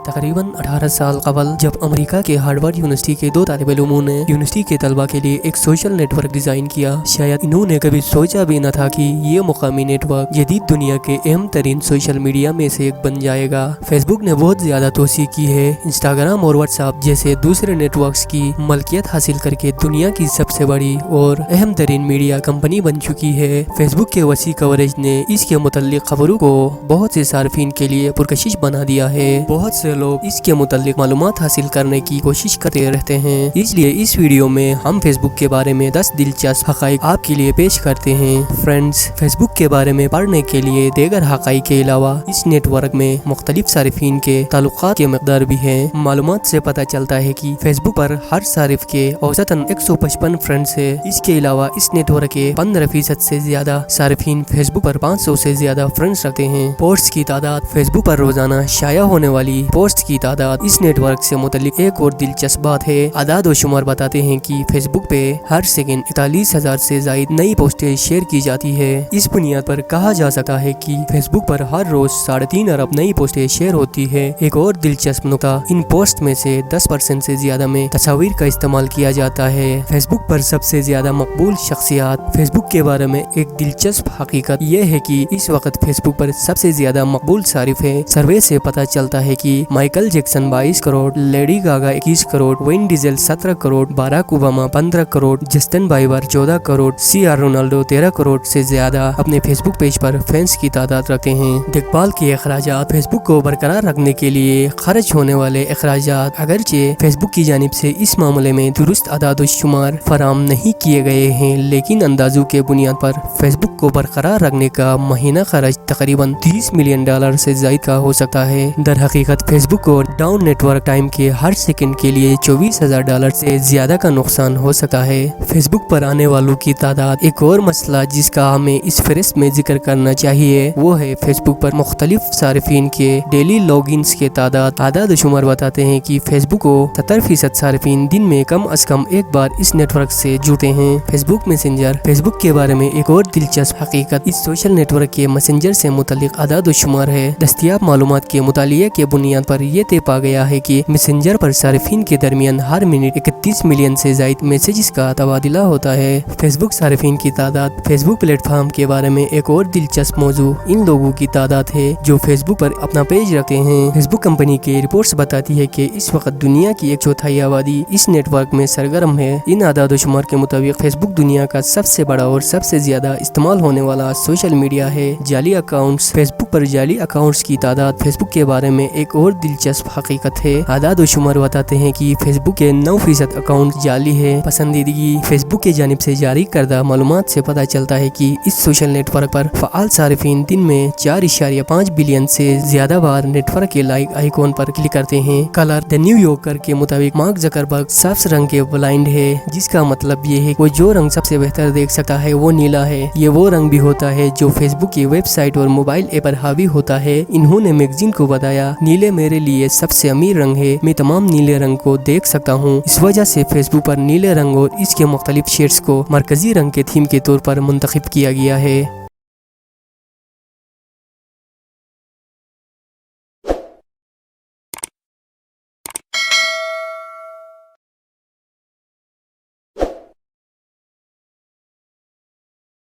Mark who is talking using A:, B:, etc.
A: तकरीबन 18 साल कबल जब अमेरिका के हार्वर्ड यूनिवर्सिटी के दो तालिब इल्मों ने यूनिवर्सिटी के तलबा के लिए एक सोशल नेटवर्क डिजाइन किया, शायद इन्होंने कभी सोचा भी न था कि ये मुकामी नेटवर्क जदीद दुनिया के अहम तरीन सोशल मीडिया में से एक बन जाएगा। फेसबुक ने बहुत ज्यादा तोसी की है, इंस्टाग्राम और व्हाट्सएप जैसे दूसरे नेटवर्क्स की मलकियत हासिल करके दुनिया की सबसे बड़ी और अहम तरीन मीडिया कंपनी बन चुकी है। फेसबुक के वसी कवरेज ने इसके मुताल्लिक खबरों को बहुत से सार्फिन के लिए पुरकशिश बना दिया है। बहुत से लोग इसके मुताल्लिक मालूमात हासिल करने की कोशिश करते रहते हैं, इसलिए इस वीडियो में हम फेसबुक के बारे में 10 दिलचस्प हक़ाइक़ आपके लिए पेश करते हैं। फ्रेंड्स, फेसबुक के बारे में पढ़ने के लिए दीगर हक़ाइक़ के अलावा इस नेटवर्क में मुख्तलिफ सारिफिन के ताल्लुकात के मकदार भी है। मालूमात से पता चलता है कि फेसबुक पर हर सारिफ के औसतन 155 फ्रेंड्स है। इसके अलावा इस नेटवर्क के 15% से ज्यादा सारिफिन फेसबुक पर 500 से ज्यादा फ्रेंड्स रखते हैं। पोस्ट की तादाद, फेसबुक पर रोजाना शाया होने वाली पोस्ट की तादाद इस नेटवर्क से मुतल्लिक एक और दिलचस्प बात है। आदाद और शुमार बताते हैं कि फेसबुक पे हर सेकंड 41,000 से ज्यादा नई पोस्टें शेयर की जाती है। इस बुनियाद पर कहा जा सकता है कि फेसबुक पर हर रोज 3.5 अरब नई पोस्टें शेयर होती है। एक और दिलचस्प नुकता, इन पोस्ट में से 10% से ज्यादा में तस्वीर का इस्तेमाल किया जाता है। फेसबुक पर सबसे ज्यादा मकबूल शख्सियात। फेसबुक के बारे में एक दिलचस्प हकीकत यह है कि इस वक्त फेसबुक पर सबसे ज्यादा मकबूल सारिफ है। सर्वे से पता चलता है कि Michael Jackson 22 crore, Lady Gaga 21 crore, Vin Diesel 17 crore, Barack Obama 15 crore, Justin Bieber 14 crore, CR Ronaldo 13 crore से ज्यादा अपने फेसबुक पेज पर फैंस की तादाद रखते हैं। देखभाल के अखराजात, फेसबुक को बरकरार रखने के लिए खर्च होने वाले अखराजात अगरचे फेसबुक की जानिब से इस मामले में दुरुस्त आदाद शुमार फराम नहीं किए गए हैं, लेकिन अंदाजों के बुनियाद पर फेसबुक को बरकरार रखने का महीना खर्च तकरीबन $30 मिलियन से ज्यादा का हो सकता है। दर हकीकत फेसबुक को डाउन नेटवर्क टाइम के हर सेकंड के लिए $24,000 से ज्यादा का नुकसान हो सकता है। फेसबुक पर आने वालों की तादाद। एक और मसला जिसका हमें इस फहरिस्त में जिक्र करना चाहिए वो है फेसबुक पर मुख्तलिफ सारिफिन के डेली लॉगिन्स के तादाद। आदाद शुमार बताते हैं कि फेसबुक को 70% सारिफिन दिन में कम अज कम एक बार इस नेटवर्क से जुड़ते हैं। Facebook messenger. फेसबुक के बारे में एक और दिलचस्प हकीकत इस सोशल नेटवर्क के मैसेंजर से मुतालिक आदाद शुमार है। दस्तियाब मालूमात के मुतालिया के बुनियाद पर यह तय पा गया है कि मैसेंजर पर सारिफिन के दरमियान हर मिनट 31 मिलियन से ज्यादा मैसेजेस का तबादला होता है। फेसबुक सारिफिन की तादाद। फेसबुक प्लेटफॉर्म के बारे में एक और दिलचस्प मौजू इन लोगों की तादाद है जो फेसबुक पर अपना पेज रखते हैं। फेसबुक कंपनी की रिपोर्ट्स बताती है कि इस वक्त दुनिया की 1/4 आबादी इस नेटवर्क में सरगर्म है। इन आदाद शुमार के मुताबिक फेसबुक दुनिया का सबसे बड़ा और सबसे ज्यादा इस्तेमाल होने वाला सोशल मीडिया है। जाली अकाउंट्स। फेसबुक पर जाली अकाउंट्स की तादाद। फेसबुक के बारे में एक और दिलचस्प हकीकत है। आदाद शुमार बताते हैं कि फेसबुक के 9% अकाउंट जाली है। पसंदीदगी। फेसबुक की जानिब से जारी करदा मालूमात से पता चलता है कि इस सोशल नेटवर्क पर फ़आल सारिफिन दिन में 4.5 बिलियन से ज्यादा बार नेटवर्क के लाइक आइकॉन पर क्लिक करते हैं। कलर। द न्यू यॉर्कर के मुताबिक मार्क ज़करबर्ग सब्ज रंग के ब्लाइंड है, जिसका मतलब ये है वो जो रंग सबसे बेहतर देख सकता है वो नीला है। ये वो रंग भी होता है जो फेसबुक की वेबसाइट और मोबाइल ऐप पर हावी होता है। इन्होंने मैगजीन को बताया, नीले मेरे लिए सबसे अमीर रंग है, मैं तमाम नीले रंग को देख सकता हूँ। इस वजह से फेसबुक पर नीले रंग और इसके मुख्तलिफ शेड्स को मरकजी रंग के थीम के तौर पर मुंतखब किया गया है।